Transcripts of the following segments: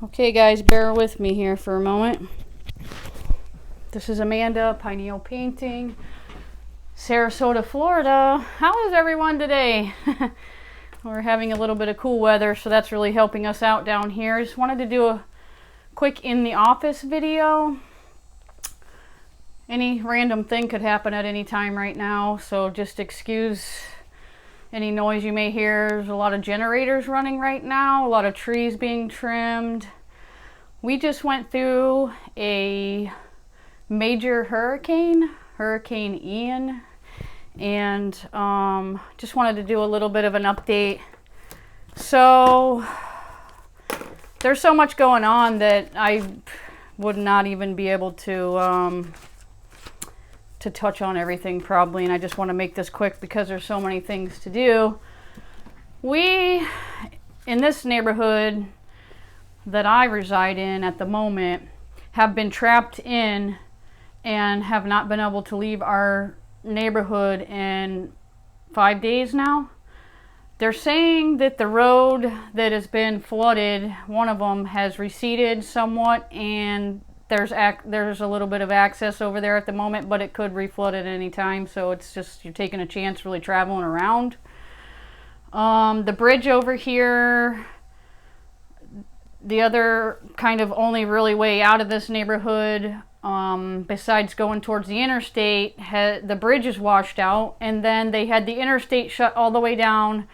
Okay guys, bear with me here for a moment. This is Amanda, Pineal Painting, Sarasota, Florida. How is everyone today? We're having a little bit of cool weather, so that's really helping us out down here. Just wanted to do a quick in the office video. Any random thing could happen at any time right now, so just excuse any noise you may hear. There's a lot of generators running right now, a lot of trees being trimmed. We just went through a major hurricane, Hurricane Ian, and just wanted to do a little bit of an update. So there's so much going on that I would not even be able to touch on everything probably, and I just want to make this quick because there's so many things to do. We, in this neighborhood that I reside in at the moment, have been trapped in and have not been able to leave our neighborhood in 5 days now. They're saying that the road that has been flooded, one of them has receded somewhat, and there's a little bit of access over there at the moment, but it could reflood at any time, so it's just, you're taking a chance really traveling around. The bridge over here, the other kind of only really way out of this neighborhood, besides going towards the interstate, the bridge is washed out, and then they had the interstate shut all the way down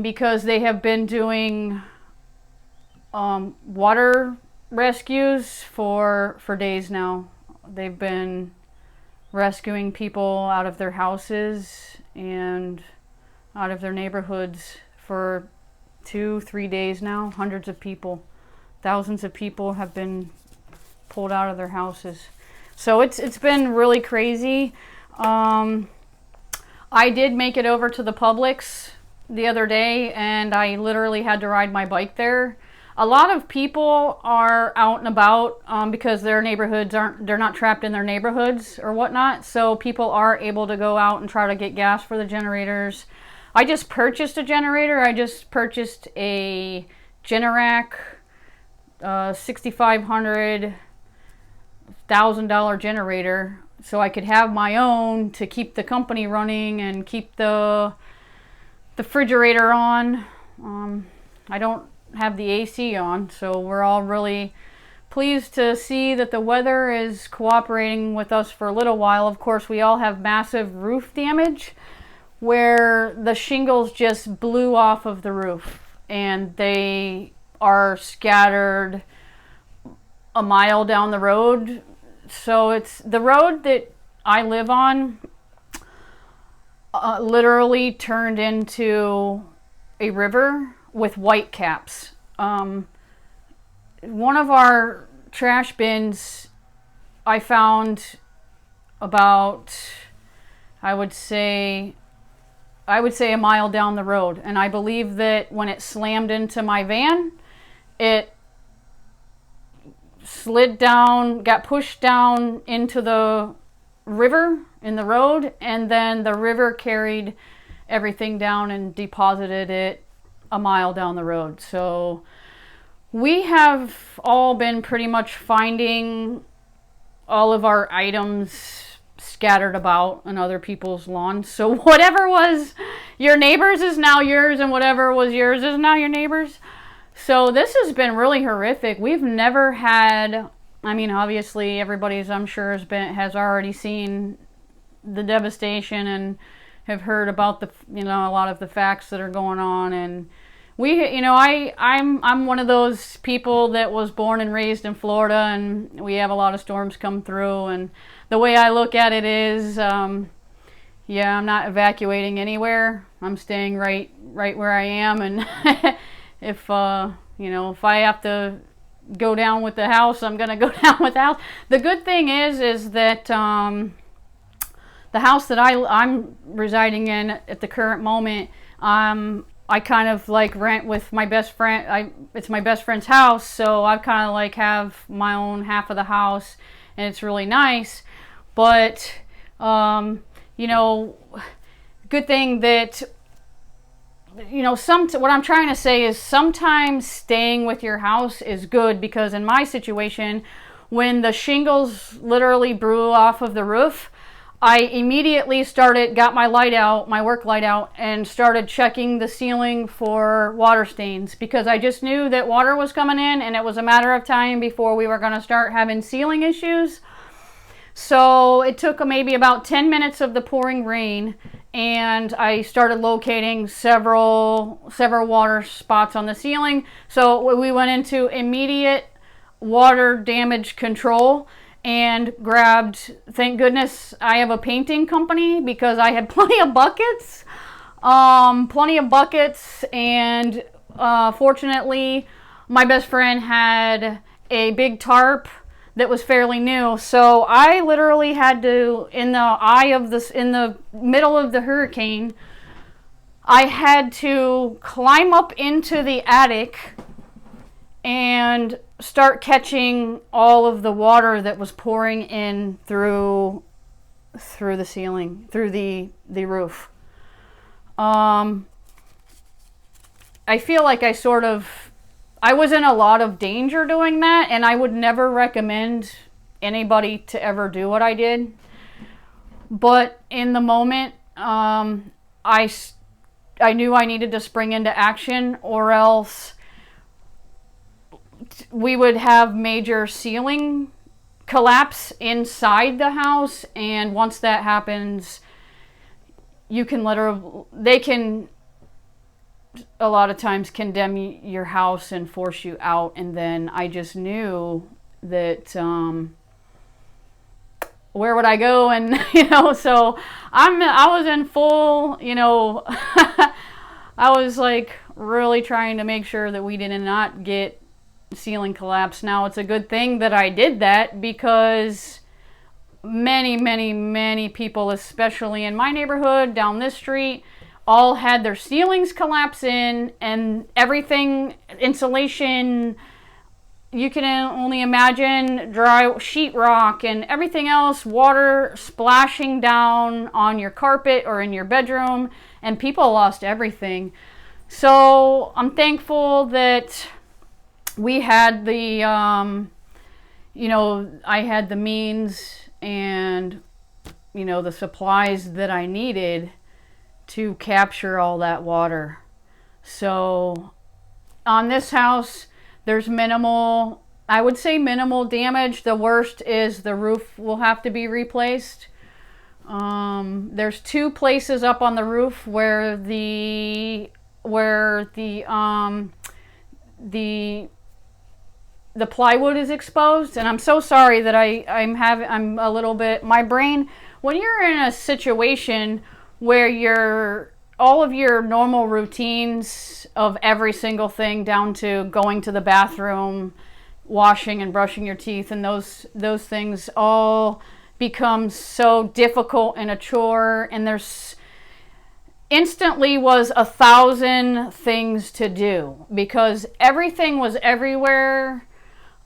because they have been doing water rescues for days now. They've been rescuing people out of their houses and out of their neighborhoods for 2-3 days now. Hundreds of people, thousands of people have been pulled out of their houses. So it's been really crazy. I did make it over to the Publix the other day, and I literally had to ride my bike there. A lot of people are out and about because their neighborhoods they're not trapped in their neighborhoods or whatnot. So people are able to go out and try to get gas for the generators. I just purchased a generator. I just purchased a Generac 6500 $1,000 generator so I could have my own to keep the company running and keep the refrigerator on. I don't have the AC on, so we're all really pleased to see that the weather is cooperating with us for a little while. Of course, we all have massive roof damage where the shingles just blew off of the roof and they are scattered a mile down the road. So it's the road that I live on literally turned into a river with white caps. One of our trash bins I found about, I would say a mile down the road, and I believe that when it slammed into my van, it slid down, got pushed down into the river in the road, and then the river carried everything down and deposited it a mile down the road. So we have all been pretty much finding all of our items scattered about on other people's lawns. So whatever was your neighbor's is now yours, and whatever was yours is now your neighbor's. So this has been really horrific. We've never had, I mean, obviously everybody's, I'm sure, has already seen the devastation and have heard about the, a lot of the facts that are going on. And we, I'm one of those people that was born and raised in Florida, and we have a lot of storms come through. And the way I look at it is, yeah, I'm not evacuating anywhere. I'm staying right where I am. And if I have to go down with the house, I'm gonna go down with the house. The good thing is that the house that I'm residing in at the current moment, I kind of like rent with my best friend. It's my best friend's house, so I kind of like have my own half of the house, and it's really nice. But good thing that you know, what I'm trying to say is sometimes staying with your house is good, because in my situation, when the shingles literally blew off of the roof, I immediately got my light out, my work light out, and started checking the ceiling for water stains, because I just knew that water was coming in and it was a matter of time before we were going to start having ceiling issues. So it took maybe about 10 minutes of the pouring rain, and I started locating several water spots on the ceiling. So we went into immediate water damage control and grabbed, thank goodness I have a painting company, because I had plenty of buckets, and fortunately my best friend had a big tarp that was fairly new. So I literally had to, in the middle of the hurricane, I had to climb up into the attic and start catching all of the water that was pouring in through the ceiling, through the roof. I feel like I was in a lot of danger doing that, and I would never recommend anybody to ever do what I did. But in the moment, I knew I needed to spring into action, or else we would have major ceiling collapse inside the house. And once that happens, they can a lot of times condemn your house and force you out. And then I just knew that where would I go? And so I was in full, I was like really trying to make sure that we did not get ceiling collapse. Now, it's a good thing that I did that, because many people, especially in my neighborhood down this street, all had their ceilings collapse in, and everything, insulation, you can only imagine, dry sheetrock and everything else, water splashing down on your carpet or in your bedroom, and people lost everything. So I'm thankful that we had I had the means and, the supplies that I needed to capture all that water. So on this house, there's I would say minimal damage. The worst is the roof will have to be replaced. There's 2 places up on the roof where the plywood is exposed, and I'm so sorry that I'm a little bit, my brain, when you're in a situation where all of your normal routines of every single thing, down to going to the bathroom, washing and brushing your teeth, and those things all become so difficult and a chore, and there's instantly was 1,000 things to do, because everything was everywhere.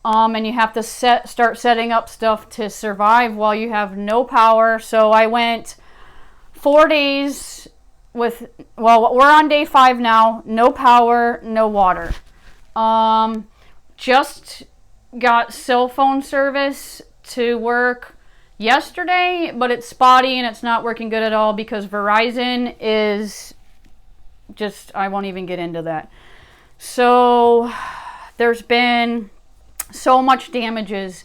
And you have to start setting up stuff to survive while you have no power. So I went 4 days we're on day 5 now, no power, no water. Just got cell phone service to work yesterday, but it's spotty and it's not working good at all, because Verizon is just, I won't even get into that. So there's been so much damages.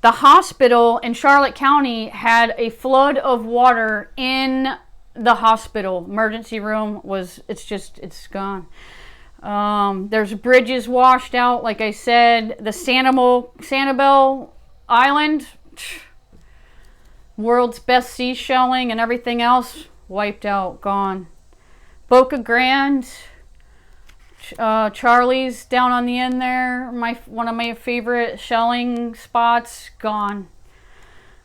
The hospital in Charlotte County had a flood of water in the hospital. Emergency room it's gone. There's bridges washed out, like I said. The Sanibel Island, world's best seashelling and everything else, wiped out, gone. Boca Grande, Charlie's down on the end there, one of my favorite shelling spots, gone.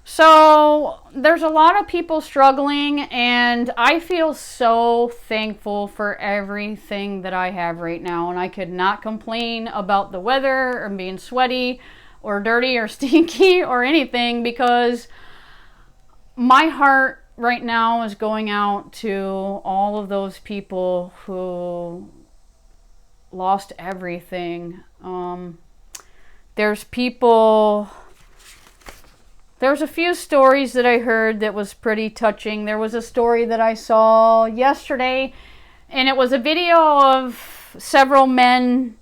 So there's a lot of people struggling, and I feel so thankful for everything that I have right now, and I could not complain about the weather or being sweaty or dirty or stinky or anything, because my heart right now is going out to all of those people who lost everything. There's a few stories that I heard that was pretty touching. There was a story that I saw yesterday, and it was a video of several men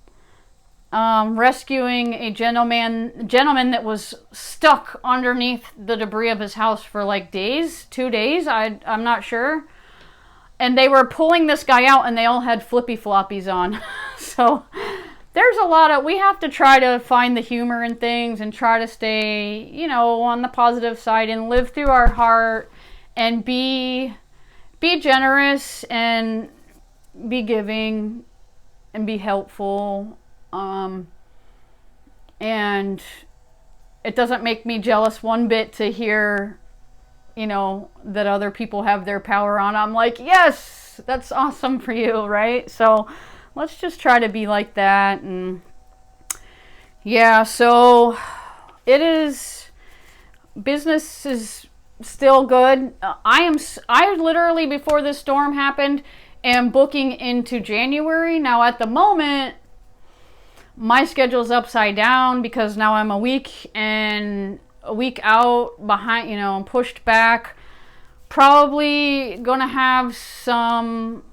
rescuing a gentleman that was stuck underneath the debris of his house for like days, 2 days, I'm not sure. And they were pulling this guy out, and they all had flippy floppies on. So there's a lot of, we have to try to find the humor in things and try to stay, you know, on the positive side and live through our heart and be generous and be giving and be helpful. And it doesn't make me jealous one bit to hear, you know, that other people have their power on. I'm like, yes, that's awesome for you, right? So let's just try to be like that. And yeah, so business is still good. I literally, before this storm happened, am booking into January. Now at the moment, my schedule's upside down because now I'm a week out behind, you know, I'm pushed back. Probably gonna have some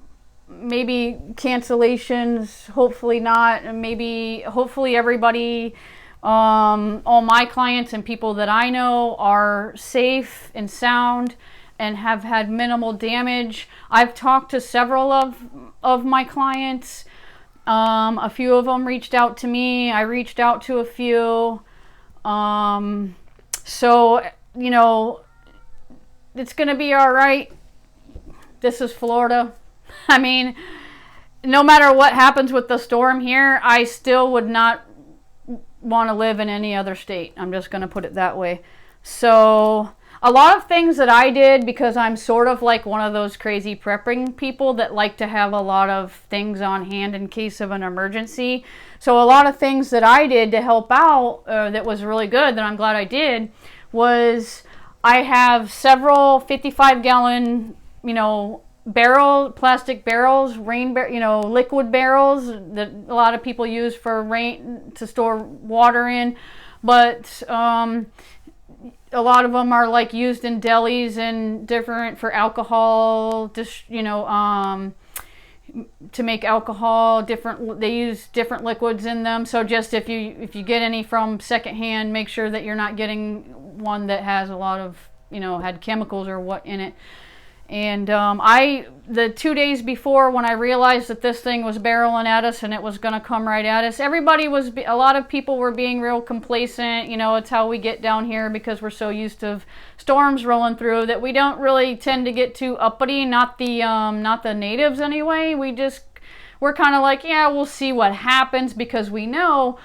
maybe cancellations, hopefully not, and hopefully everybody, all my clients and people that I know are safe and sound and have had minimal damage. I've talked to several of my clients. A few of them reached out to me. I reached out to a few. So, you know, it's going to be all right. This is Florida. I mean, no matter what happens with the storm here, I still would not want to live in any other state. I'm just going to put it that way. So a lot of things that I did, because I'm sort of like one of those crazy prepping people that like to have a lot of things on hand in case of an emergency. So a lot of things that I did to help out that was really good, that I'm glad I did, was I have several 55-gallon, you know, plastic barrels, liquid barrels that a lot of people use for rain to store water in. But a lot of them are like used in delis and different for alcohol, just, you know, to make alcohol. They use different liquids in them. So just if you get any from secondhand, make sure that you're not getting one that has a lot of, you know, had chemicals or what in it. And the 2 days before, when I realized that this thing was barreling at us and it was going to come right at us, a lot of people were being real complacent. You know, it's how we get down here because we're so used to storms rolling through that we don't really tend to get too uppity. Not the natives anyway. We're kind of like, yeah, we'll see what happens, because we know,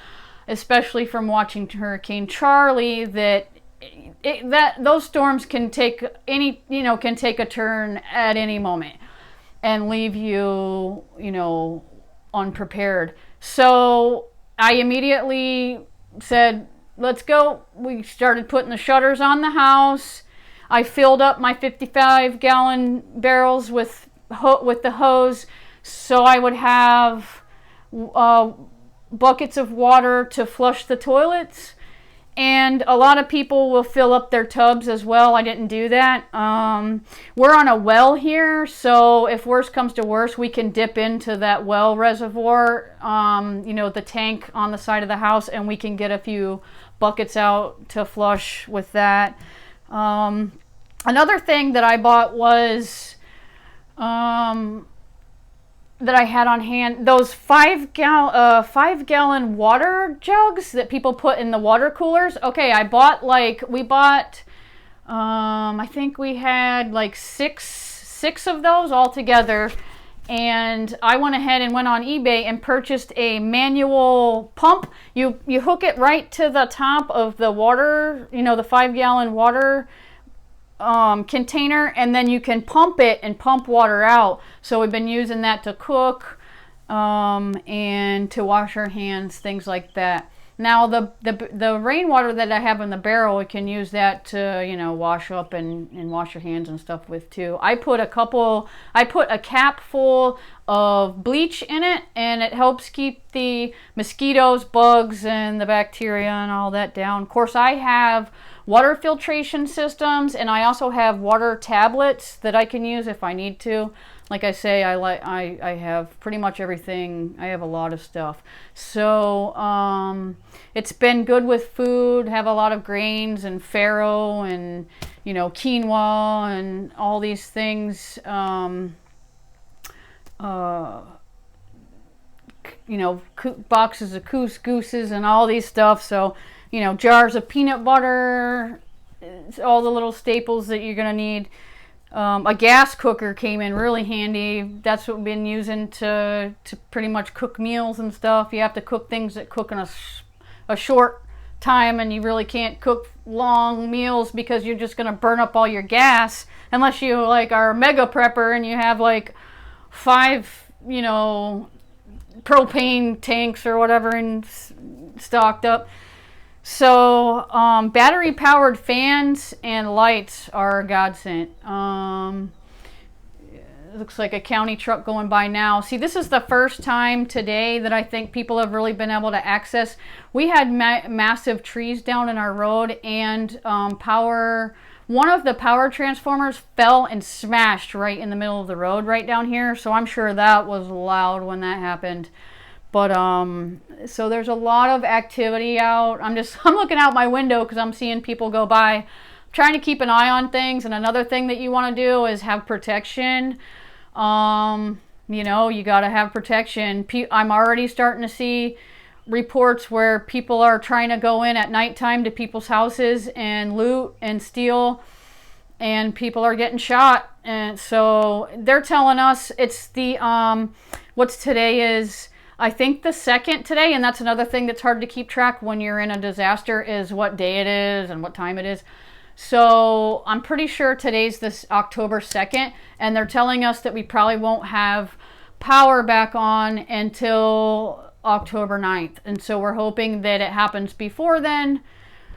especially from watching Hurricane Charlie, that those storms can take a turn at any moment and leave you, you know, unprepared. So I immediately said, let's go. We started putting the shutters on the house. I filled up my 55-gallon barrels with the hose, so I would have buckets of water to flush the toilets. And a lot of people will fill up their tubs as well. I didn't do that. We're on a well here, so if worse comes to worse, we can dip into that well reservoir, you know, the tank on the side of the house, and we can get a few buckets out to flush with that. Another thing that I bought was that I had on hand, those 5-gallon water jugs that people put in the water coolers. Okay, I think we had like six of those all together, and I went ahead and went on eBay and purchased a manual pump. You hook it right to the top of the water, you know, the 5-gallon water container, and then you can pump it and pump water out. So we've been using that to cook and to wash our hands, things like that. Now the rainwater that I have in the barrel, you can use that to, you know, wash up and wash your hands and stuff with too. I put a cap full of bleach in it, and it helps keep the mosquitoes, bugs, and the bacteria and all that down. Of course, I have water filtration systems, and I also have water tablets that I can use if I need to. Like I say, I have pretty much everything. I have a lot of stuff. So it's been good with food. Have a lot of grains and farro and, you know, quinoa and all these things. You know, boxes of couscouses and all these stuff. So, you know, jars of peanut butter, all the little staples that you're gonna need. A gas cooker came in really handy. That's what we've been using to pretty much cook meals and stuff. You have to cook things that cook in a short time, and you really can't cook long meals because you're just going to burn up all your gas unless you like are a mega prepper and you have like 5, you know, propane tanks or whatever and stocked up. So battery powered fans and lights are a godsend. It looks like a county truck going by now. See, this is the first time today that I think people have really been able to access. We had massive trees down in our road, and one of the power transformers fell and smashed right in the middle of the road right down here. So I'm sure that was loud when that happened. But so there's a lot of activity out. I'm looking out my window because I'm seeing people go by. I'm trying to keep an eye on things. And another thing that you want to do is have protection. You know, you got to have protection. I'm already starting to see reports where people are trying to go in at nighttime to people's houses and loot and steal, and people are getting shot. And so they're telling us it's the what's today is, I think, the 2nd today, and that's another thing that's hard to keep track when you're in a disaster, is what day it is and what time it is. So I'm pretty sure today's this October 2nd, and they're telling us that we probably won't have power back on until October 9th. And so we're hoping that it happens before then.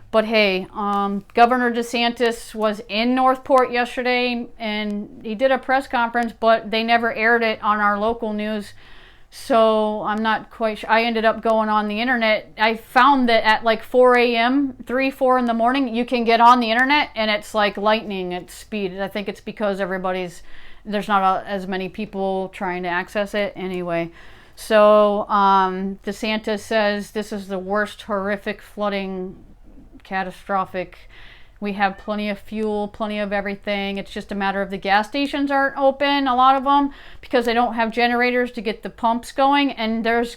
But hey, Governor DeSantis was in Northport yesterday, and he did a press conference, but they never aired it on our local news. So I'm not quite sure. I ended up going on the internet. I found that at like 4 a.m., 4 in the morning, you can get on the internet, and it's like lightning at speed. I think it's because there's not as many people trying to access it anyway. So DeSantis says this is the worst horrific flooding, catastrophic. We have plenty of fuel, plenty of everything. It's just a matter of the gas stations aren't open, a lot of them, because they don't have generators to get the pumps going. And there's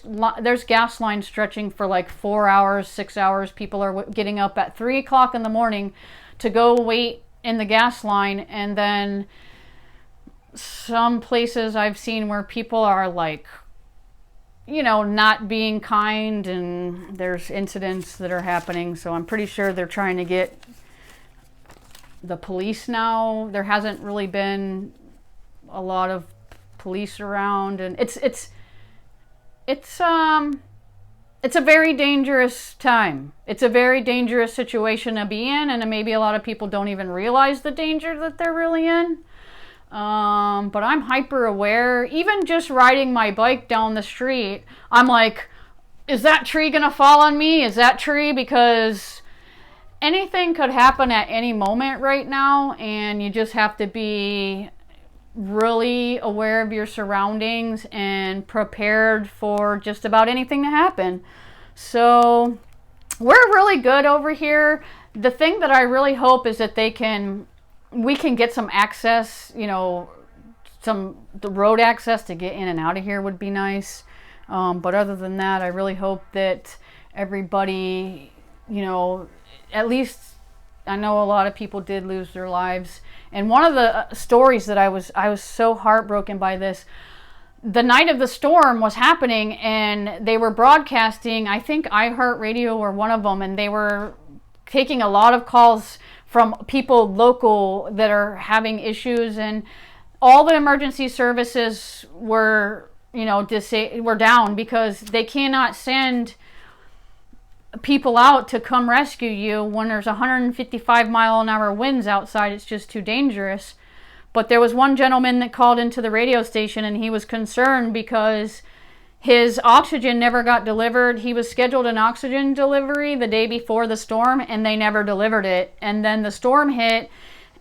gas lines stretching for like 4 hours, 6 hours. People are getting up at 3 o'clock in the morning to go wait in the gas line. And then some places I've seen where people are like, you know, not being kind, and there's incidents that are happening. So I'm pretty sure they're trying to get the police now. There hasn't really been a lot of police around, and it's a very dangerous time. It's a very dangerous situation to be in, and maybe a lot of people don't even realize the danger that they're really in. But I'm hyper aware. Even just riding my bike down the street, I'm like, is that tree gonna fall on me? Is that tree? Because anything could happen at any moment right now, and you just have to be really aware of your surroundings and prepared for just about anything to happen. So we're really good over here. The thing that I really hope is that we can get some access, you know, the road access to get in and out of here would be nice. But other than that, I really hope that everybody, you know, at least, I know a lot of people did lose their lives. And one of the stories that I was so heartbroken by this, the night of the storm was happening, and they were broadcasting, I think iHeartRadio or one of them, and they were taking a lot of calls from people local that are having issues, and all the emergency services were, you know, were down because they cannot send people out to come rescue you when there's 155-mile-an-hour winds outside. It's just too dangerous. But there was one gentleman that called into the radio station, and he was concerned because his oxygen never got delivered. He was scheduled an oxygen delivery the day before the storm, and they never delivered it. And then the storm hit,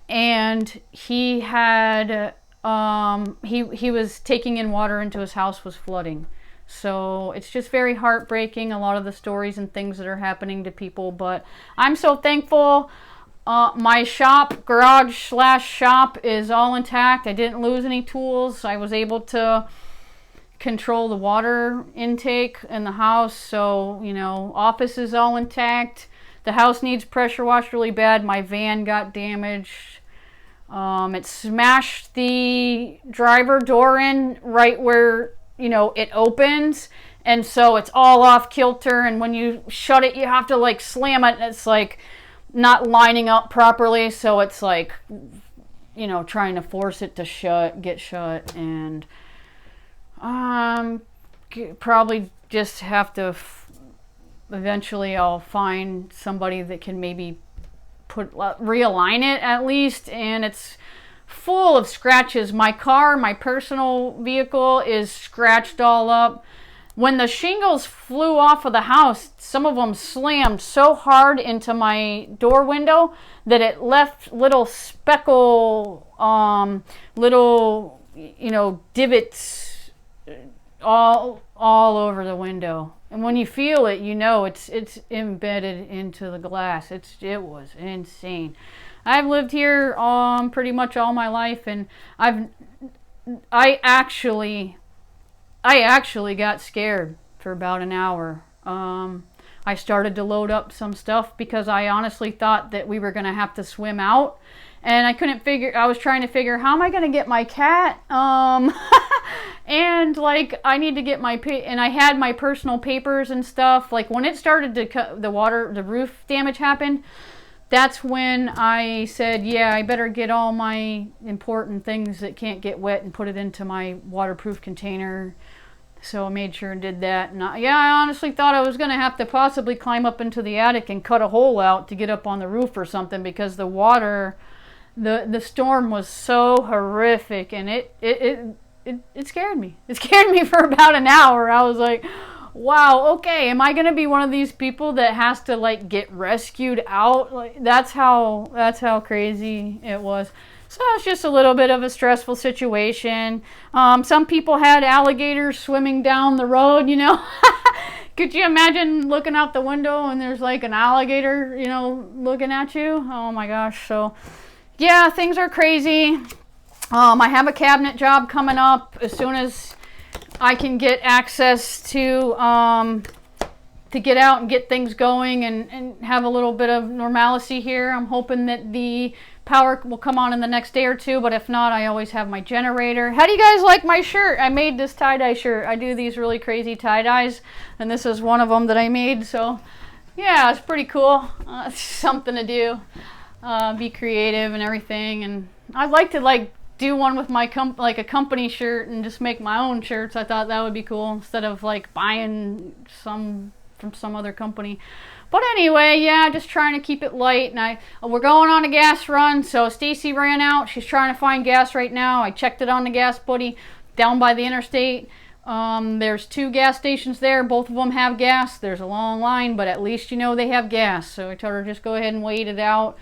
and he had he was taking in water into his house, was flooding. So it's just very heartbreaking, a lot of the stories and things that are happening to people. But I'm so thankful. My garage/shop is all intact. I didn't lose any tools. I was able to control the water intake in the house. So, you know, office is all intact. The house needs pressure washed really bad. My van got damaged. It smashed the driver door in right where, you know, it opens, and so it's all off kilter, and when you shut it, you have to like slam it, and it's like not lining up properly, so it's like, you know, trying to force it to get shut, and probably just have to eventually I'll find somebody that can maybe realign it at least. And it's full of scratches. My car, my personal vehicle, is scratched all up. When the shingles flew off of the house, some of them slammed so hard into my door window that it left little speckle, little, you know, divots all over the window. And when you feel it, you know it's embedded into the glass. It was insane. I've lived here pretty much all my life, and I actually got scared for about an hour. I started to load up some stuff because I honestly thought that we were going to have to swim out, and I was trying to figure, how am I going to get my cat? And like, I need to get and I had my personal papers and stuff. Like when it started to the roof damage happened, that's when I said, yeah, I better get all my important things that can't get wet and put it into my waterproof container. So I made sure and did that. And I honestly thought I was going to have to possibly climb up into the attic and cut a hole out to get up on the roof or something, because the water, the storm was so horrific, and it scared me. It scared me for about an hour. I was like, wow, okay, am I going to be one of these people that has to like get rescued out? Like that's how crazy it was. So it's just a little bit of a stressful situation. Some people had alligators swimming down the road, you know. Could you imagine looking out the window and there's like an alligator, you know, looking at you? Oh my gosh. So yeah, things are crazy. I have a cabinet job coming up as soon as I can get access to get out and get things going and have a little bit of normalcy here. I'm hoping that the power will come on in the next day or two, but if not, I always have my generator. How do you guys like my shirt? I made this tie-dye shirt. I do these really crazy tie-dyes, and this is one of them that I made, so yeah, it's pretty cool. It's something to do, be creative and everything, and I'd like to like do one with my like a company shirt and just make my own shirts. I thought that would be cool instead of like buying some from some other company. But anyway, yeah, just trying to keep it light. And we're going on a gas run, so Stacy ran out. She's trying to find gas right now. I checked it on the gas buddy down by the interstate. There's 2 gas stations there. Both of them have gas. There's a long line, but at least you know they have gas. So I told her just go ahead and wait it out.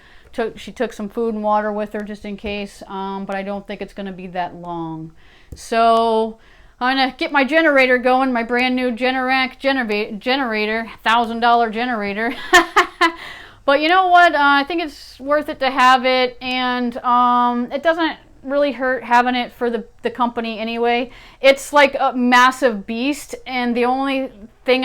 She took some food and water with her just in case, but I don't think it's going to be that long. So I'm going to get my generator going, my brand new Generac generator, $1,000 generator. But you know what? I think it's worth it to have it, and it doesn't really hurt having it for the company anyway. It's like a massive beast, and the only thing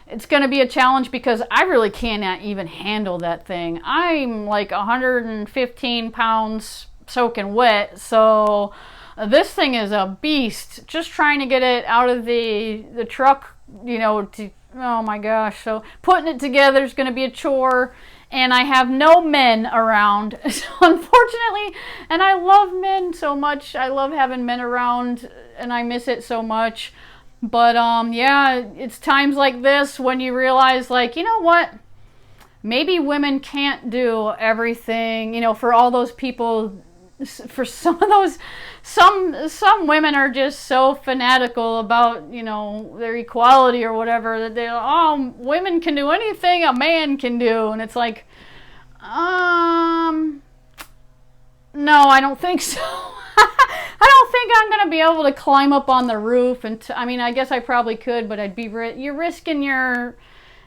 it's going to be a challenge because I really cannot even handle that thing. I'm like 115 pounds soaking wet, so this thing is a beast. Just trying to get it out of the truck, you know, oh my gosh. So putting it together is going to be a chore, and I have no men around, so unfortunately, and I love men so much. I love having men around, and I miss it so much. But yeah, it's times like this when you realize, like, you know what? Maybe women can't do everything, you know, for all those people. For some of those, some women are just so fanatical about, you know, their equality or whatever, that they're, oh, women can do anything a man can do. And it's like, no, I don't think so. I don't think I'm going to be able to climb up on the roof. And I mean, I guess I probably could, but I'd be, you're risking your,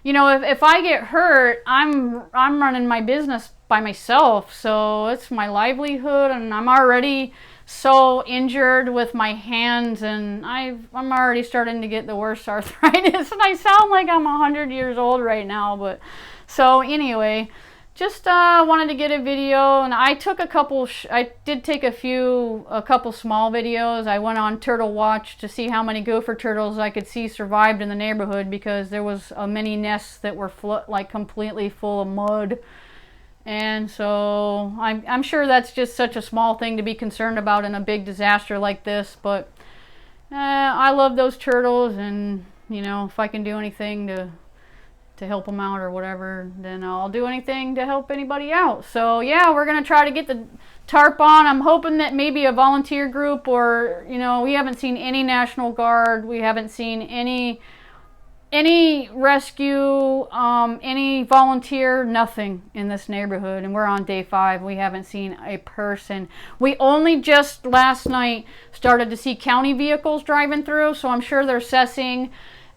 you know, if I get hurt, I'm running my business by myself. So it's my livelihood, and I'm already so injured with my hands, and I'm already starting to get the worst arthritis, and I sound like I'm 100 years old right now. But so anyway, just wanted to get a video, and I took a couple, I did take a couple small videos. I went on Turtle Watch to see how many gopher turtles I could see survived in the neighborhood, because there was many nests that were like completely full of mud. And so I'm sure that's just such a small thing to be concerned about in a big disaster like this, but I love those turtles, and you know, if I can do anything to help them out or whatever, then I'll do anything to help anybody out. So yeah, we're gonna try to get the tarp on. I'm hoping that maybe a volunteer group, or, you know, we haven't seen any National Guard, we haven't seen any rescue, any volunteer, nothing in this neighborhood, and we're on day 5. We haven't seen a person. We only just last night started to see county vehicles driving through, so I'm sure they're assessing,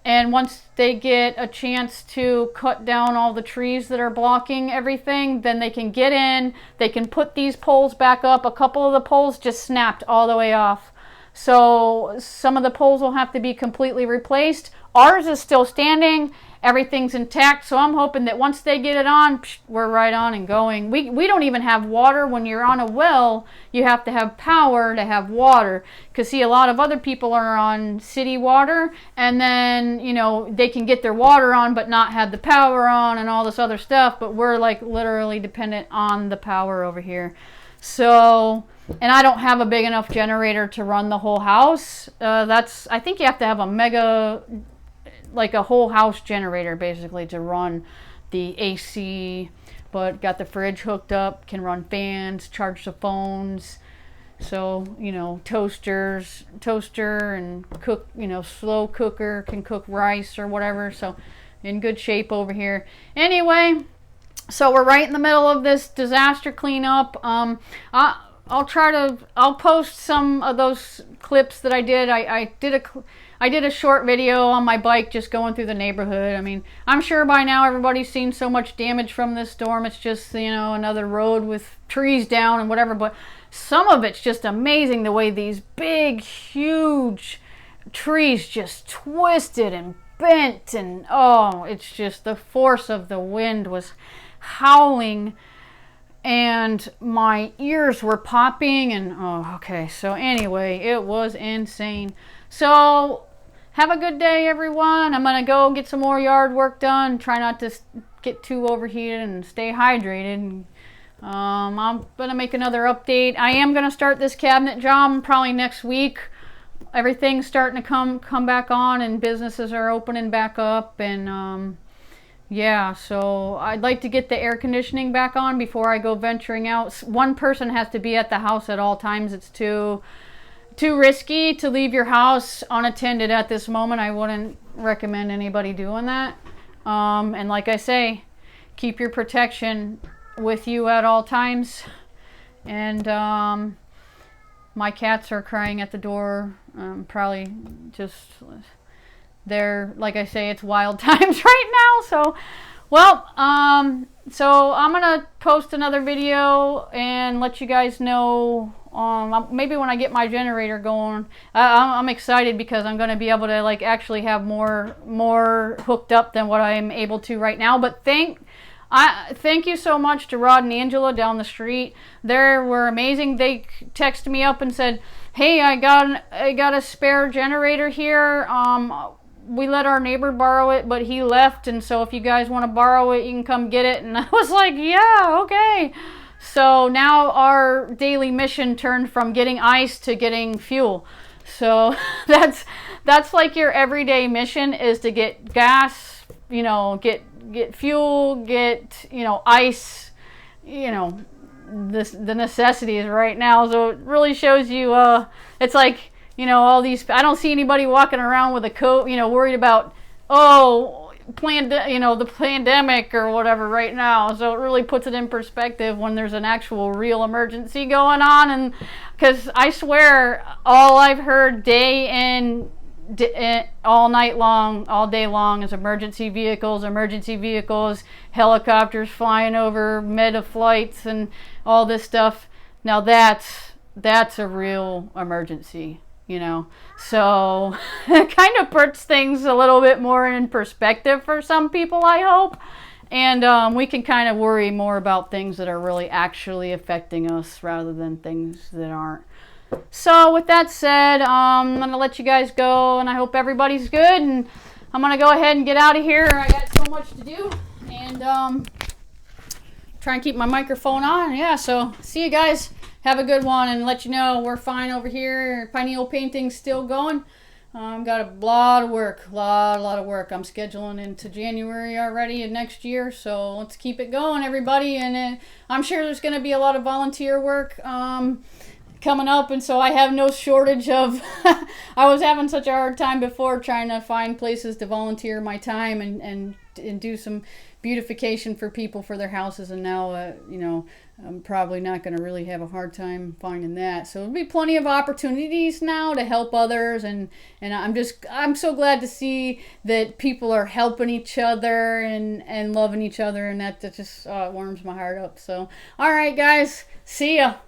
and once they get a chance to cut down all the trees that are blocking everything, then they can get in, they can put these poles back up. A couple of the poles just snapped all the way off, so some of the poles will have to be completely replaced. Ours is still standing, everything's intact, so I'm hoping that once they get it on, we're right on and going. We don't even have water. When you're on a well, you have to have power to have water, because see, a lot of other people are on city water, and then, you know, they can get their water on but not have the power on and all this other stuff, but we're like literally dependent on the power over here. So, and I don't have a big enough generator to run the whole house. I think you have to have a mega, like a whole house generator basically to run the AC, but got the fridge hooked up, can run fans, charge the phones, so, you know, toaster and cook, you know, slow cooker, can cook rice or whatever. So in good shape over here. Anyway, so we're right in the middle of this disaster cleanup. I'll post some of those clips that I did. I did a short video on my bike just going through the neighborhood. I mean, I'm sure by now everybody's seen so much damage from this storm. It's just, you know, another road with trees down and whatever, but some of it's just amazing the way these big, huge trees just twisted and bent, and oh, it's just the force of the wind was howling, and my ears were popping, and oh, okay. So anyway, it was insane. So have a good day, everyone. I'm gonna go get some more yard work done. Try not to get too overheated and stay hydrated. I'm gonna make another update. I am gonna start this cabinet job probably next week. Everything's starting to come back on, and businesses are opening back up, and yeah, so I'd like to get the air conditioning back on before I go venturing out. One person has to be at the house at all times. It's too risky to leave your house unattended at this moment. I wouldn't recommend anybody doing that. And like I say, keep your protection with you at all times. And my cats are crying at the door. Probably just, they're, like I say, it's wild times right now. So, well, so I'm gonna post another video and let you guys know, maybe when I get my generator going. I'm excited because I'm gonna be able to like actually have more hooked up than what I'm able to right now. But thank you so much to Rod and Angela down the street. They were amazing. They texted me up and said, hey, I got a spare generator here. We let our neighbor borrow it, but he left, and so if you guys want to borrow it, you can come get it. And I was like, yeah, okay. So now our daily mission turned from getting ice to getting fuel. So that's that's like your everyday mission, is to get gas, you know, get fuel, get, you know, ice, you know, the necessities right now. So it really shows you, it's like, you know, all these, I don't see anybody walking around with a coat, you know, worried about, oh, you know, the pandemic or whatever right now. So it really puts it in perspective when there's an actual real emergency going on. And because I swear, all I've heard all night long, all day long, is emergency vehicles, helicopters flying over, meta flights, and all this stuff. Now that's a real emergency, you know. So it kind of puts things a little bit more in perspective for some people, I hope. And we can kind of worry more about things that are really actually affecting us rather than things that aren't. So with that said, I'm going to let you guys go, and I hope everybody's good, and I'm going to go ahead and get out of here. I got so much to do, and try and keep my microphone on. Yeah, so see you guys. Have a good one, and let you know we're fine over here. Pineal Painting's still going. Got a lot of work, lot of work. I'm scheduling into January already of next year, so let's keep it going, everybody. And I'm sure there's going to be a lot of volunteer work coming up, and so I have no shortage of I was having such a hard time before trying to find places to volunteer my time and do some beautification for people for their houses, and now you know, I'm probably not going to really have a hard time finding that. So there'll be plenty of opportunities now to help others, and I'm so glad to see that people are helping each other and loving each other, and that just warms my heart up. So all right, guys, see ya.